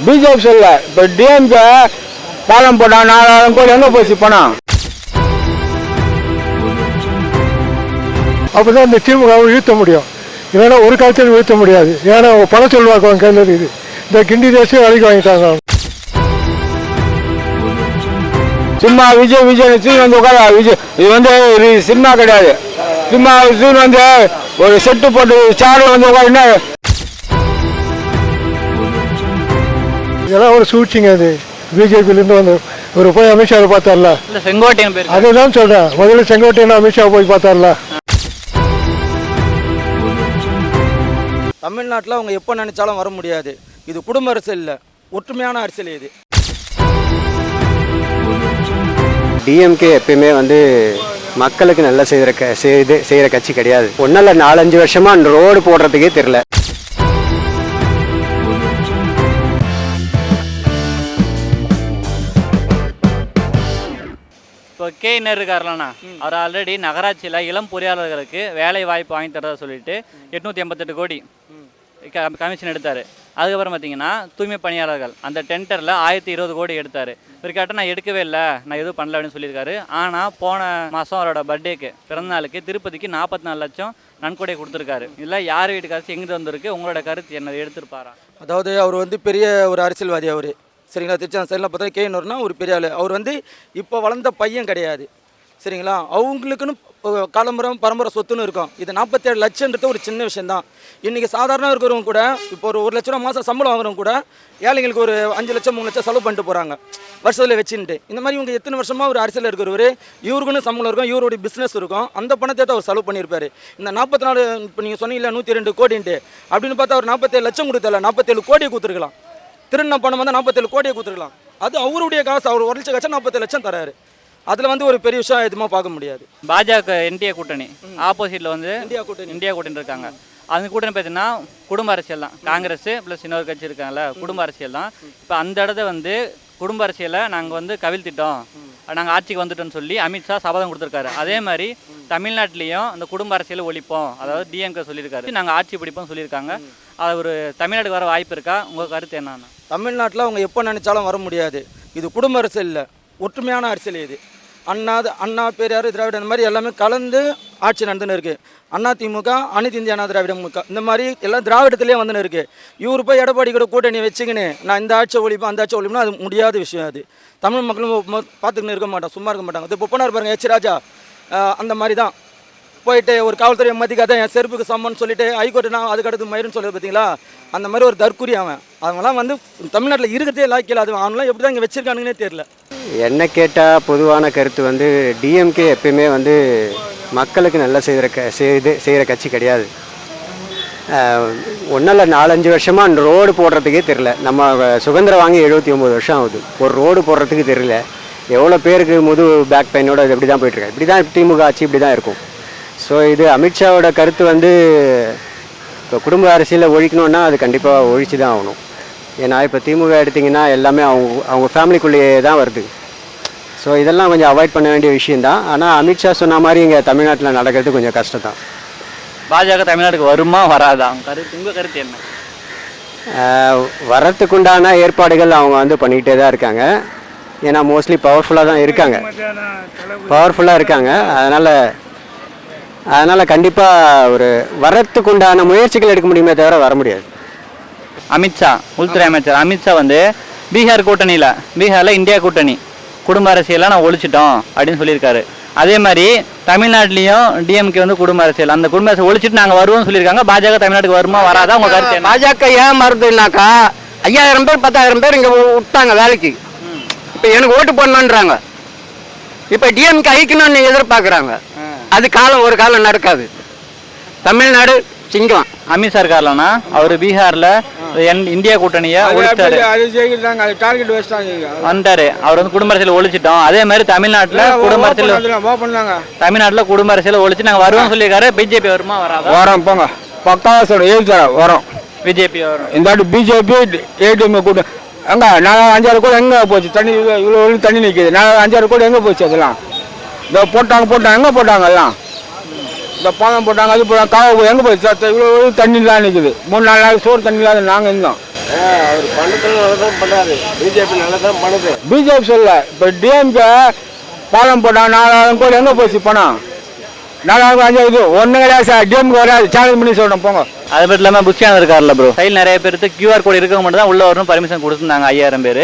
BJP சொல்ல இப்போ DMK பாலம் போட்டாங்க 4000 கோடி எங்கே போச்சு பணம். அப்போதான் இந்த திமுகவை வீழ்த்த முடியும். இல்லைன்னா ஒரு காலத்தில் வீழ்த்த முடியாது. ஏன்னா பணம் சொல்வாக்குவாங்க கையில் இருக்குது. இந்த கிண்டி தேசியம் வேலைக்கு வாங்கிட்டாங்க. சும்மா விஜய் விஜய் வந்து உட்கார விஜய் இது வந்து சினிமா கிடையாது. சினிமா வந்து ஒரு செட்டு போட்டு சேர் வந்து உட்காருன்னா இதெல்லாம் ஒரு சூழ்ச்சிங்க. அது பிஜேபியிலேருந்து வந்து ஒரு போய் அமித்ஷாவை பார்த்தார்ல, செங்கோட்டையன் பேர் அதுதான் சொல்கிறேன். முதல்ல செங்கோட்டையன் அமித்ஷா போய் பார்த்தார்ல. தமிழ்நாட்டில் அவங்க எப்போ நினைச்சாலும் வர முடியாது. இது குடும்ப அரசியல் இல்லை, ஒற்றுமையான அரசியல் இது. டிஎம்கே எப்பயுமே வந்து மக்களுக்கு நல்லா செய்கிற கட்சி கிடையாது. ஒன்றில் 4-5 வருஷமாக ரோடு போடுறதுக்கே தெரில. இப்போ கேனர் இருக்காருலண்ணா, அவர் ஆல்ரெடி நகராட்சியில் இளம் பொறியாளர்களுக்கு வேலை வாய்ப்பு வாங்கி தரதா சொல்லிட்டு 888 கோடி கமிஷன் எடுத்தார். அதுக்கப்புறம் பார்த்தீங்கன்னா தூய்மை பணியாளர்கள் அந்த டெண்டரில் 1020 கோடி எடுத்தார். இவர் கேட்டால் நான் எடுக்கவே இல்லை, நான் எதுவும் பண்ணல அப்படின்னு சொல்லியிருக்காரு. ஆனால் போன மாதம் அவரோட பர்த்டேக்கு பிறந்தநாளுக்கு திருப்பதிக்கு 44 லட்சம் நன்கொடை கொடுத்துருக்காரு. இல்லை யார் வீட்டு காசு எங்கே வந்திருக்கு, உங்களோட கருத்து என்ன எடுத்துருப்பாரா? அதாவது அவர் வந்து பெரிய ஒரு அரசியல்வாதி. அவர் சரிங்களா, திருச்சி சைடில் பார்த்தா கேனூர்னா ஒரு பெரிய ஆள். அவர் வந்து இப்போ வளர்ந்த பையன் கிடையாது சரிங்களா. அவங்களுக்குன்னு காலம்பரம் பரம்பரை சொத்துன்னு இருக்கும். இது 47 லட்சம்ன்றது ஒரு சின்ன விஷயந்தான். இன்றைக்கி சாதாரண இருக்கிறவங்க கூட இப்போ ஒரு 1 லட்ச ரூபா மாதம் சம்பளம் வாங்குறவங்க கூட ஏழைங்களுக்கு ஒரு 5 லட்சம் 3 லட்சம் செலவு பண்ணிட்டு போகிறாங்க வருஷத்தில் வச்சுன்ட்டு. இந்த மாதிரி இவங்க எத்தனை வருஷமாக ஒரு அரசியல் இருக்கிறவர், இவருக்குன்னு சம்பளம் இருக்கும், இவருடைய பிஸ்னஸ் இருக்கும். அந்த பணத்தை தான் அவர் செலவு பண்ணியிருப்பார். இந்த 44 இப்போ நீங்கள் சொன்னீங்களா 102 கோடின்ட்டு அப்படின்னு பார்த்தா அவர் 47 லட்சம் கொடுத்தல 47 கோடியை கொடுத்துருக்கலாம். திருநா பணம் வந்து 47 கோடியை கொடுத்துருக்கலாம். அது அவருடைய காசு. அவர் 1 லட்சம் கட்சம் 47 லட்சம் தராரு. அதில் வந்து ஒரு பெரிய விஷயம் எதுவுமே பார்க்க முடியாது. பாஜக என்டிஏ கூட்டணி ஆப்போசிட்டில் வந்து இந்தியா கூட்டணி இருக்காங்க. அந்த கூட்டணி பார்த்தீங்கன்னா குடும்ப அரசியல் தான். காங்கிரஸ் ப்ளஸ் இன்னொரு கட்சி இருக்காங்கல்ல, குடும்ப அரசியல் தான். இப்போ அந்த இடத்த வந்து குடும்ப அரசியலை நாங்கள் வந்து கவிழ்த்திட்டோம், நாங்கள் ஆட்சிக்கு வந்துட்டோம்னு சொல்லி அமித்ஷா சபதம் கொடுத்துருக்காரு. அதே மாதிரி தமிழ்நாட்டிலையும் அந்த குடும்ப அரசியலை ஒழிப்போம், அதாவது டிஎம்கே சொல்லியிருக்காரு, நாங்கள் ஆட்சி பிடிப்போம் சொல்லியிருக்காங்க. அது ஒரு தமிழ்நாட்டுக்கு வர வாய்ப்பு இருக்கா? உங்கள் கருத்து என்னன்னா? தமிழ்நாட்டில் அவங்க எப்போ நினைச்சாலும் வர முடியாது. இது குடும்ப அரசியல் இல்லை, ஒற்றுமையான அரசியல் இது. அண்ணா பெரியார் திராவிட இந்த மாதிரி எல்லாமே கலந்து ஆட்சி நடந்துன்னு இருக்குது. அண்ணா திமுக, அனைத்து இந்திய அண்ணா திராவிட முக இந்த மாதிரி எல்லாம் திராவிடத்துலேயே வந்துன்னு இருக்குது. இவர் போய் எடப்பாடி கூட கூட்டணி வச்சுக்கின்னு நான் இந்த ஆட்சியை ஒழிப்பேன் அந்த ஆட்சியை ஒழிப்புனா அது முடியாத விஷயம். அது தமிழ் மக்களும் பார்த்துக்கின்னு இருக்க மாட்டாங்க, சும்மா இருக்க மாட்டாங்க. இப்போ போனார் பாருங்க எச் ராஜா, அந்த மாதிரி தான் போயிட்டு ஒரு காவல்துறை மதிக்காத என் செருப்புக்கு சம்மன்னு சொல்லிட்டு ஹைகோர்ட்டு நான் அதுக்கு அடுத்து மயிருன்னு சொல்லுது பார்த்தீங்களா. அந்த மாதிரி ஒரு தற்குறி அவன். அவங்களாம் வந்து தமிழ்நாட்டில் இருக்கிறதே லாய்க்கல. அது அவங்களாம் எப்படி தான் இங்கே வச்சிருக்கானுங்கன்னே தெரியல. என்ன கேட்டால் பொதுவான கருத்து வந்து டிஎம்கே எப்பயுமே வந்து மக்களுக்கு நல்லா செய்கிற கட்சி கிடையாது. ஒன்றில் 4-5 வருஷமாக ரோடு போடுறதுக்கே தெரில. நம்ம சுதந்திரம் வாங்கி 79 வருஷம் ஆகுது, ஒரு ரோடு போடுறதுக்கு தெரியல. எவ்வளோ பேருக்கு பேக் பெயினோட இது இப்படி தான் போயிட்டுருக்கு. இப்படி தான் திமுக ஆட்சி இப்படி தான் இருக்கும். ஸோ இது அமித்ஷாவோட கருத்து வந்து இப்போ குடும்ப அரசியலை ஒழிக்கணுன்னா அது கண்டிப்பாக ஒழிச்சு தான் ஆகணும். ஏன்னா இப்போ திமுக எடுத்திங்கன்னா எல்லாமே அவங்க ஃபேமிலிக்குள்ளேயே தான் வருது. ஸோ இதெல்லாம் கொஞ்சம் அவாய்ட் பண்ண வேண்டிய விஷயந்தான். ஆனால் அமித்ஷா சொன்ன மாதிரி இங்கே தமிழ்நாட்டில் நடக்கிறது கொஞ்சம் கஷ்டம் தான். பாஜக தமிழ்நாட்டுக்கு வருமா வராதா? உங்கள் கருத்து என்ன? வரத்துக்குண்டான ஏற்பாடுகள் அவங்க வந்து பண்ணிக்கிட்டே தான் இருக்காங்க. ஏன்னா மோஸ்ட்லி பவர்ஃபுல்லாக தான் இருக்காங்க, அதனால் கண்டிப்பாக ஒரு வரத்துக்குண்டான முயற்சிகள் எடுக்க முடியுமே தவிர வர முடியாது. அமித்ஷா உள்துறை அமைச்சர் அமித்ஷா வந்து பீகார் கூட்டணியில், பீகாரில் இந்தியா கூட்டணி குடும்ப அரசியலாம் நான் ஒழிச்சிட்டோம் அப்படின்னு சொல்லியிருக்காரு. அதே மாதிரி தமிழ்நாட்டிலையும் டிஎம்கே வந்து குடும்ப அரசியல், அந்த குடும்ப அரசியல் ஒழிச்சிட்டு நாங்கள் வருவோம்னு சொல்லியிருக்காங்க. பாஜக தமிழ்நாட்டுக்கு வருமா வராதா? உங்கள் கருத்து? பாஜக ஏன் மறுதுனாக்கா 5000 பேர் 10,000 பேர் இங்கே விட்டாங்க வேலைக்கு. இப்போ எனக்கு ஓட்டு போடணுன்றாங்க. இப்போ டிஎம்கே ஐக்கணும்னு எதிர்பார்க்குறாங்க. அது ஒரு காலம் நடக்காது. தமிழ்நாடு சிங்கம். அமித்ஷா இருக்காருலன்னா அவர் பீகாரில் இந்தியா கூட்டணியை ஒழிச்சாரு, வந்துட்டாரு. அவர் வந்து குடும்ப அரசியல் ஒழிச்சிட்டோம். அதே மாதிரி தமிழ்நாட்டில் குடும்ப அரசியல் ஒழிச்சு நாங்கள் வருவோம் சொல்லியிருக்காரு. பிஜேபி வருமா வராதா? வரோம் போங்க, பக்காவாக வரோம். பிஜேபி வரும். இந்த வாட்டி பிஜேபி ஏடிஎம் கூட்டம் எங்கே 4-5 கோடி எங்கே போச்சு? தண்ணி இவ்வளோ தண்ணி நிற்கிது. 4-5 கோடி எங்கே போச்சு? அதெல்லாம் இந்த போட்டாங்க எங்கே போட்டாங்க? எல்லாம் இந்த பாலம் போட்டாங்க, அது போட்டாங்க, காவல் எங்கே போச்சு? இவ்வளோ தண்ணி இல்லாத நிற்குது. 3-4 நாள் சோறு தண்ணி இல்லாத நாங்கள் இருந்தோம். அவர் பண்ணுறது நல்லா தான் பண்ணுறாரு. பிஜேபி நல்லா தான் பண்ணுது. பிஜேபி சொல்ல இப்போ டிஎம்கே பாலம் போட்டான் 4000 கோடி எங்கே போச்சு பணம்? 4000 5 ஒன்றும் கிடையாது சார். டிஎம்கே வராது, சேலஞ்ச் பண்ணி சொல்லணும் போங்க. அது மட்டும் இல்லாமல் புஷ்யானது இருக்கார்ல ப்ரோ, சைடில் நிறைய பேருக்கு கியூஆர் கோடு இருக்கவங்க மட்டும் தான் உள்ள வரணும் பர்மிஷன் கொடுத்துருந்தாங்க 5000 பேர்.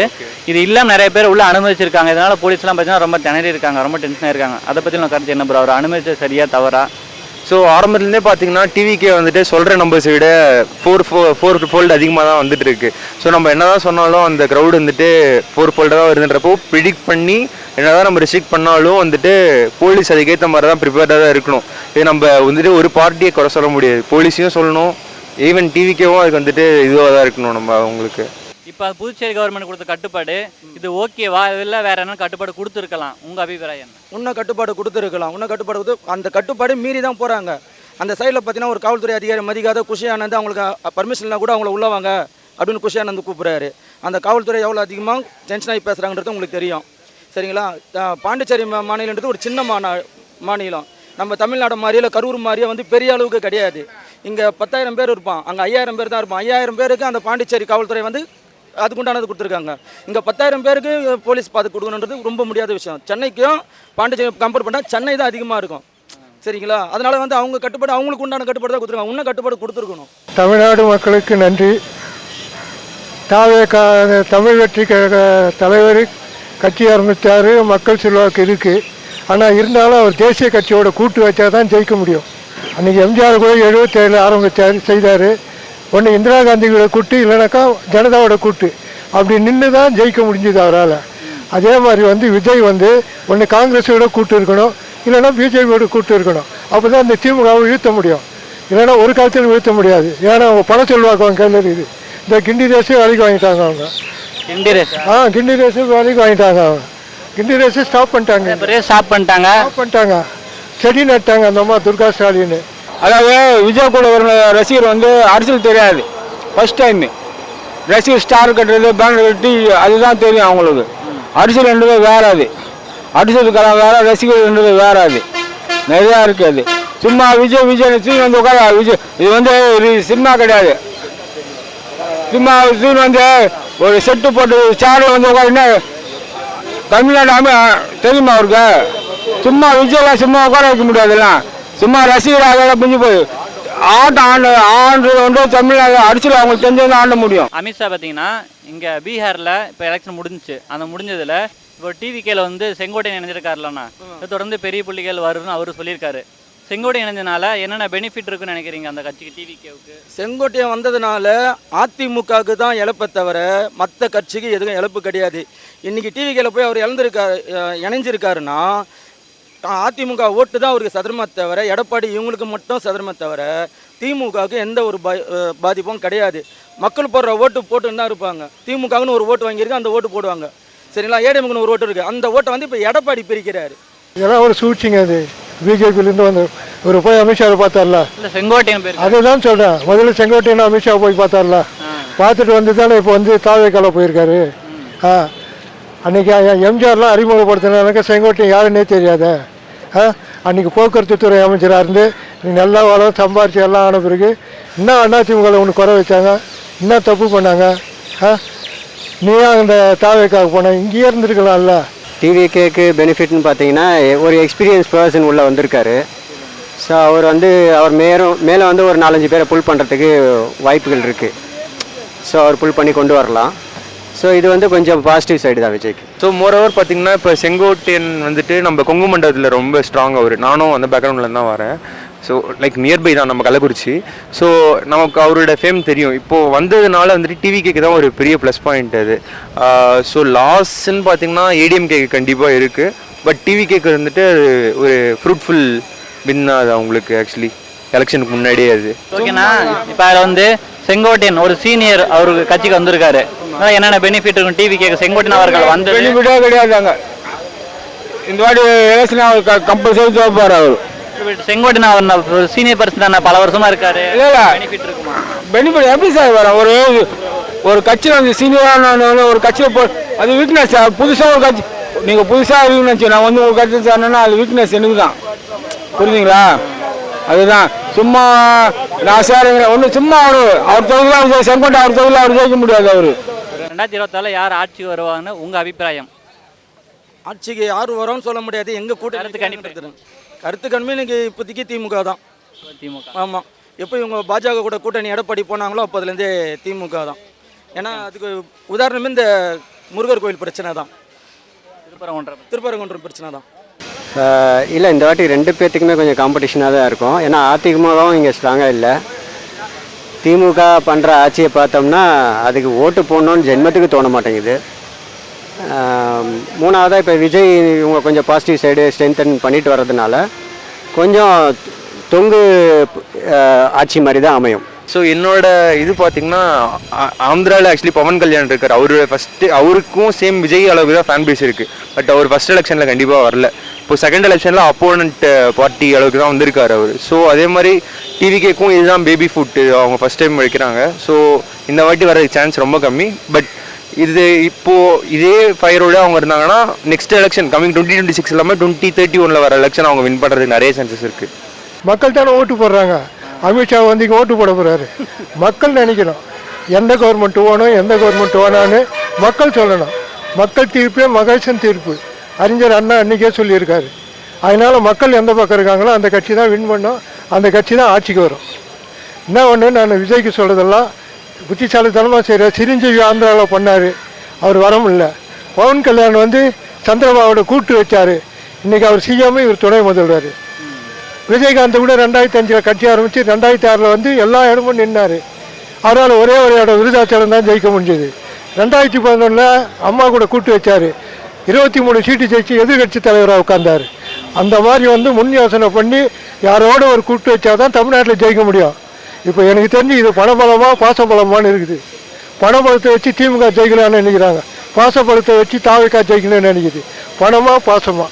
இது இல்லாமல் நிறைய பேர் உள்ள அனுமதிச்சிருக்காங்க. இதனால போலீஸ்லாம் பார்த்தீங்கன்னா ரொம்ப திணறி இருக்காங்க, ரொம்ப டென்ஷனாக இருக்காங்க. அதை பற்றி நான் கருத்து என்ன ப்ரோ, அவர் அனுமதிச்சது சரியா தவறா? ஸோ ஆரம்பத்துலேருந்தே பார்த்தீங்கன்னா டிவிக்கே வந்துட்டு சொல்கிற நம்பர்ஸை விட ஃபோர் ஃபோல்டு அதிகமாக தான் வந்துட்டு இருக்கு. ஸோ நம்ம என்ன தான் சொன்னாலும் அந்த க்ரௌடு வந்துட்டு 4 ஃபோல்டாக தான் வருதுன்றப்போ ப்ரிடிக்ட் பண்ணி என்ன தான் நம்ம ரெஸ்ட்ரிக்ட் பண்ணாலும் வந்துட்டு போலீஸ் அதுக்கேற்ற மாதிரி தான் ப்ரிப்பேர்டாக தான் இருக்கணும். இது நம்ம வந்துட்டு ஒரு பார்ட்டியை குறை சொல்ல முடியாது, போலீஸையும் சொல்லணும், ஈவன் டிவிக்கேவும் அதுக்கு வந்துட்டு இதுவாக தான் இருக்கணும் நம்ம அவங்களுக்கு. இப்போ புதுச்சேரி கவர்மெண்ட் கொடுத்த கட்டுப்பாடு இது ஓகேவா, இல்லை வேற என்ன கட்டுப்பாடு கொடுத்துருக்கலாம்? உங்கள் அபிப்பிராயம் என்ன? இன்னும் கட்டுப்பாடு கொடுத்துருக்கலாம். இன்னும் கட்டுப்பாடு கொடுத்து அந்த கட்டுப்பாடு மீறி தான் போகிறாங்க. அந்த சைடில் பார்த்தீங்கன்னா ஒரு காவல்துறை அதிகாரி மதிக்காத குஷி ஆனந்த் அவங்களுக்கு பர்மிஷன்லாம் கூட அவங்கள உள்ளவாங்க அப்படின்னு குஷி ஆனந்த் கூப்பிட்றாரு. அந்த காவல்துறை எவ்வளோ அதிகமாக டென்ஷன் ஆகி பேசுகிறாங்கன்றது உங்களுக்கு தெரியும். சரிங்களா? பாண்டிச்சேரி மாநிலன்றது ஒரு சின்ன மாநிலம். நம்ம தமிழ்நாடு மாதிரியே இல்லை கரூர் மாதிரியே வந்து பெரிய அளவுக்கு கிடையாது. இங்கே 10,000 பேர் இருப்பான், அங்கே 5000 பேர் தான் இருப்பான். 5000 பேருக்கு அந்த பாண்டிச்சேரி காவல்துறை வந்து அதுக்குண்டானது கொடுத்துருக்காங்க. இங்கே 10,000 பேருக்கு போலீஸ் பார்த்து கொடுக்கணுன்றது ரொம்ப முடியாத விஷயம். சென்னைக்கும் பாண்டிச்சேரி கம்பேர் பண்ணால் சென்னை தான் அதிகமாக இருக்கும். சரிங்களா? அதனால வந்து அவங்க கட்டுப்பாடு அவங்களுக்கு உண்டான கட்டுப்பாடு தான் கொடுத்துருக்காங்க. இன்னும் கட்டுப்பாடு கொடுத்துருக்கணும். தமிழ்நாடு மக்களுக்கு நன்றி. தமிழ் வெற்றி கழக தலைவர் கட்சி ஆரம்பித்தார், மக்கள் செல்வாக்கு இருக்குது. ஆனால் இருந்தாலும் அவர் தேசிய கட்சியோட கூட்டு வச்சா தான் ஜெயிக்க முடியும். அன்றைக்கி எம்ஜிஆர் கூட 77 ஆரம்பித்தார், செய்தார். ஒன்று இந்திரா காந்தியோட கூட்டு, இல்லைனாக்கா ஜனதாவோட கூட்டு, அப்படி நின்று தான் ஜெயிக்க முடிஞ்சுது அவரால். அதே மாதிரி வந்து விஜய் வந்து ஒன்று காங்கிரஸோட கூட்டு இருக்கணும், இல்லைன்னா பிஜேபியோட கூட்டு இருக்கணும். அப்போ தான் இந்த திமுகவை வீழ்த்த முடியும். இல்லைன்னா ஒரு காலத்தில் வீழ்த்த முடியாது. ஏன்னா அவங்க பண செல்வாக்கு அவங்க கையில் இருக்குது. இந்த கிண்டி ரேஸே வேலைக்கு வாங்கிட்டாங்க அவங்க. கிண்டி ரேஸ் கிண்டி ரேஸு வேலைக்கு வாங்கிட்டாங்க அவங்க. கிண்டி ரேஸு ஸ்டாப் பண்ணிட்டாங்க. செடி நட்டாங்க அந்த அம்மா துர்கா ஸ்டாலின். அதாவது விஜய் கூட ஒரு ரசிகர் வந்து அரசியல் தெரியாது, ஃபர்ஸ்ட் டைம் ரசிகர் ஸ்டார் கட்டுறது பேனர் கட்டி அதுதான் தெரியும் அவங்களுக்கு. அரசியல்ன்றது வேற, அது அரசியலுக்கான வேற, ரசிகர்ன்றது வேற, அது நிறையா இருக்குது. சும்மா விஜய் சீன் வந்து உட்கார விஜய் இது வந்து சினிமா கிடையாது. சும்மா சீன் வந்து ஒரு செட்டு போட்டு சேரில் வந்து உட்காருன்னா தமிழ்நாடு தெரியுமா அவருக்கு? சும்மா விஜயெல்லாம் சும்மா உட்கார வைக்க முடியாதுல்லாம். சும்மா ரசிகராக பிஞ்சு போய் ஆண்டு வந்து தமிழ்நாடு அரசியல் அவங்களுக்கு தெரிஞ்சது ஆண்ட முடியும். அமித்ஷா பார்த்தீங்கன்னா இங்கே பீகாரில் இப்போ எலெக்ஷன் முடிஞ்சிச்சு. அந்த முடிஞ்சதில் இப்போ டிவிகேல வந்து செங்கோட்டையன் இணைஞ்சிருக்காருலண்ணா, தொடர்ந்து பெரிய புள்ளிகள் வரும்னு அவர் சொல்லியிருக்காரு. செங்கோட்டையன் இணைஞ்சனால என்னென்ன பெனிஃபிட் இருக்குன்னு நினைக்கிறீங்க அந்த கட்சிக்கு, டிவிகேவுக்கு? செங்கோட்டையன் வந்ததுனால அதிமுகவுக்கு தான் இழப்பை தவிர மற்ற கட்சிக்கு எதுவும் இழப்பு கிடையாது. இன்றைக்கி டிவிகேல போய் அவர் இணைஞ்சிருக்காருன்னா அதிமுக ஓட்டு தான் அவருக்கு சதுரமே தவிர, எடப்பாடி இவங்களுக்கு மட்டும் சதுரமே தவிர திமுகவுக்கு எந்த ஒரு பாதிப்பும் கிடையாது. மக்கள் போடுற ஓட்டு போட்டுன்னு தான் இருப்பாங்க. திமுகன்னு ஒரு ஓட்டு வாங்கியிருக்கு, அந்த ஓட்டு போடுவாங்க. சரிங்களா? ஏடிஎம்குன்னு ஒரு ஓட்டு இருக்குது, அந்த ஓட்டை வந்து இப்போ எடப்பாடி பிரிக்கிறாரு. இதெல்லாம் ஒரு சூழ்ச்சிங்க. அது பிஜேபியிலேருந்து வந்து ஒரு போய் அமித்ஷாவை பார்த்தார்ல, செங்கோட்டையன் பேர் அதுதான் சொல்கிறேன். முதல்ல செங்கோட்டையன் அமித்ஷா போய் பார்த்தார்ல, பார்த்துட்டு வந்து தானே இப்போ வந்து தாவேக்கால போயிருக்காரு. அன்றைக்கி எம்ஜிஆர்லாம் அறிமுகப்படுத்தினாக்க செங்கோட்டையன் யாருன்னே தெரியாத. அன்றைக்கி போக்குவரத்து துறை அமைச்சராக இருந்து நீ நல்லா வளம் சம்பாரிச்சு எல்லாம் ஆன பிறகு இன்னும் அதிமுகவில் ஒன்று குறை வச்சாங்க, இன்னும் தப்பு பண்ணாங்க. நீயா அந்த தாவேக்காக போன இங்கேயே இருந்துருக்கலாம்ல. டிவிகேக்கு பெனிஃபிட்னு பார்த்தீங்கன்னா ஒரு எக்ஸ்பீரியன்ஸ் பர்சன் உள்ளே வந்திருக்காரு. ஸோ அவர் வந்து அவர் மேலே வந்து ஒரு 4-5 பேரை புல் பண்ணுறதுக்கு வாய்ப்புகள் இருக்குது. ஸோ அவர் புல் பண்ணி கொண்டு வரலாம். ஸோ இது வந்து கொஞ்சம் பாசிட்டிவ் சைடு தான் விஜய்க்கு. ஸோ மோரோவர் பார்த்தீங்கன்னா இப்போ செங்கோட்டையன் வந்துட்டு நம்ம கொங்கு மண்டலத்தில் ரொம்ப ஸ்ட்ராங். அவர் நானும் அந்த பேக்ரவுண்டில் தான் வரேன். ஸோ லைக் நியர்பை தான் நம்ம கள்ளக்குறிச்சி. ஸோ நமக்கு அவரோட ஃபேம் தெரியும். இப்போது வந்ததுனால வந்துட்டு டிவிகேக்கு தான் ஒரு பெரிய ப்ளஸ் பாயிண்ட் அது. ஸோ லாஸ்ன்னு பார்த்தீங்கன்னா ஏடிஎம்கேக்கு கண்டிப்பாக இருக்குது. பட் டிவிகேக்கு வந்துட்டு ஒரு ஃப்ரூட்ஃபுல் வின் அது அவங்களுக்கு ஆக்சுவலி எலெக்ஷனுக்கு முன்னாடியே அது. ஓகேண்ணா, இப்போ அதில் வந்து செங்கோட்டையன் ஒரு சீனியர் அவருக்கு கட்சிக்கு வந்திருக்காரு. என்னென்ன பெனிஃபிட் இருக்கும் டிவிகேக்கு? செங்கோட்டையன் அவர்கள் வந்து பெனிஃபிட்டே கிடையாதுங்க. இந்த வாட்டி எலெக்ஷன் அவர் கம்பல்சரி தோப்பார். அவர் செங்கோட்டையன் அவர் ஒரு சீனியர் பர்சன் தானே, பல வருஷமா இருக்காரு. பெனிஃபிட் இருக்குமா? பெனிஃபிட் எப்படி சார் வரும்? ஒரு கட்சியில் வந்து சீனியரான ஒரு கட்சியில் போ அது வீக்னஸ். புதுசாக ஒரு கட்சி நீங்கள் புதுசாக வீக்னஸ் நான் வந்து ஒரு கட்சி சார்னா அது வீக்னஸ் எனக்கு தான். புரியுதுங்களா? அதுதான் சும்மா நான் சேருங்க ஒன்றும் சும்மா அவர் தொகுதியில் செங்கோட்டை அவர் தொகுதியில் அவர் ஜெயிக்க முடியாது அவர். 2024 யார் ஆட்சி வருவாங்கன்னு உங்கள் அபிப்பிராயம்? ஆட்சிக்கு யார் வரோன்னு சொல்ல முடியாது. எங்கள் கருத்து கணிப்பு. கருத்து கணிப்பு எனக்கு இப்போதைக்கு திமுக தான். திமுக. ஆமாம், எப்போ இவங்க பாஜக கூட கூட்டணி எடப்பாடி போனாங்களோ அப்போதுலேருந்தே திமுக தான். ஏன்னா அதுக்கு உதாரணமே இந்த முருகர் கோயில் பிரச்சனை தான், திருப்பரங்குன்றம் பிரச்சனை தான். இல்லை, இந்த வாட்டி ரெண்டு பேர்த்துக்குமே கொஞ்சம் காம்படிஷனாக தான் இருக்கும். ஏன்னா அதிமுகவும் இங்கே ஸ்ட்ராங்காக இல்லை. திமுக பண்ணுற ஆட்சியை பார்த்தோம்னா அதுக்கு ஓட்டு போடணுன்னு ஜென்மத்துக்கு தோண மாட்டேங்குது. மூணாவதாக இப்போ விஜய் இவங்க கொஞ்சம் பாசிட்டிவ் சைடு ஸ்ட்ரென்தன் பண்ணிட்டு வர்றதுனால கொஞ்சம் தொங்கு ஆட்சி மாதிரி தான் அமையும். ஸோ என்னோட இது பார்த்தீங்கன்னா ஆந்திராவில் ஆக்சுவலி பவன் கல்யாண் இருக்கார். அவருக்கும் சேம் விஜய் அளவுக்கு தான் ஃபேன் பேஸ் இருக்குது. பட் அவர் ஃபஸ்ட் எலெக்ஷனில் கண்டிப்பாக வரல. இப்போ செகண்ட் எலெக்ஷனில் அப்போனண்ட் பார்ட்டி அளவுக்கு தான் வந்திருக்காரு அவர். ஸோ அதே மாதிரி டிவிகேக்கும் இதுதான் பேபி ஃபுட்டு அவங்க ஃபஸ்ட் டைம் வைக்கிறாங்க. ஸோ இந்த வாட்டி வர சான்ஸ் ரொம்ப கம்மி. பட் இது இப்போது இதே ஃபயரோடு அவங்க இருந்தாங்கன்னா நெக்ஸ்ட் எலெக்ஷன் கம்மிங் 2026 இல்லாமல் 2031 வர எலெக்ஷன் அவங்க வின் பண்ணுறதுக்கு நிறைய சான்சஸ் இருக்குது. மக்கள் தானே ஓட்டு போடுறாங்க. அமித்ஷா வந்து இங்கே ஓட்டு போட போகிறாரு. மக்கள் நினைக்கணும் எந்த கவர்மெண்ட் வேணும் எந்த கவர்மெண்ட் வேணான்னு மக்கள் சொல்லணும். மக்கள் தீர்ப்பே மகேசன் தீர்ப்பு. அறிஞர் அண்ணா அன்றைக்கே சொல்லியிருக்காரு. அதனால் மக்கள் எந்த பக்கம் இருக்காங்களோ அந்த கட்சி தான் வின் பண்ணோம், அந்த கட்சி தான் ஆட்சிக்கு வரும். என்ன ஒன்று நான் விஜய்க்கு சொல்கிறதெல்லாம் புத்திசாலித்தனமாக செய்கிறார். சிரஞ்சீவி ஆந்திராவில் பண்ணார், அவர் வர முடியல. பவன் கல்யாண் வந்து சந்திரபாபுவோட கூட்டு வச்சார். இன்றைக்கி அவர் சிஎம், இவர் துணை முதல்வர். விஜயகாந்த் கூட 2005 கட்சி ஆரம்பித்து 2006 வந்து எல்லா இடமும் நின்னார். அவரால் ஒரே ஒரு இடம் விருதாச்சலம் தான் ஜெயிக்க முடிஞ்சது. 2011 அம்மா கூட கூட்டு வச்சார். 23 சீட்டு ஜெயிச்சு எதிர்கட்சி தலைவராக உட்கார்ந்தார். அந்த மாதிரி வந்து முன் யோசனை பண்ணி யாரோட ஒரு கூட்டு வச்சா தான் தமிழ்நாட்டில் ஜெயிக்க முடியும். இப்போ எனக்கு தெரிஞ்சு இது பணபலமாக பாசபலமானு இருக்குது. பணபலத்தை வச்சு திமுக ஜெயிக்கலான்னு நினைக்கிறாங்க, பாசபலத்தை வச்சு தாவிக்கா ஜெயிக்கணும்னு நினைக்குது. பணமாக பாசமாக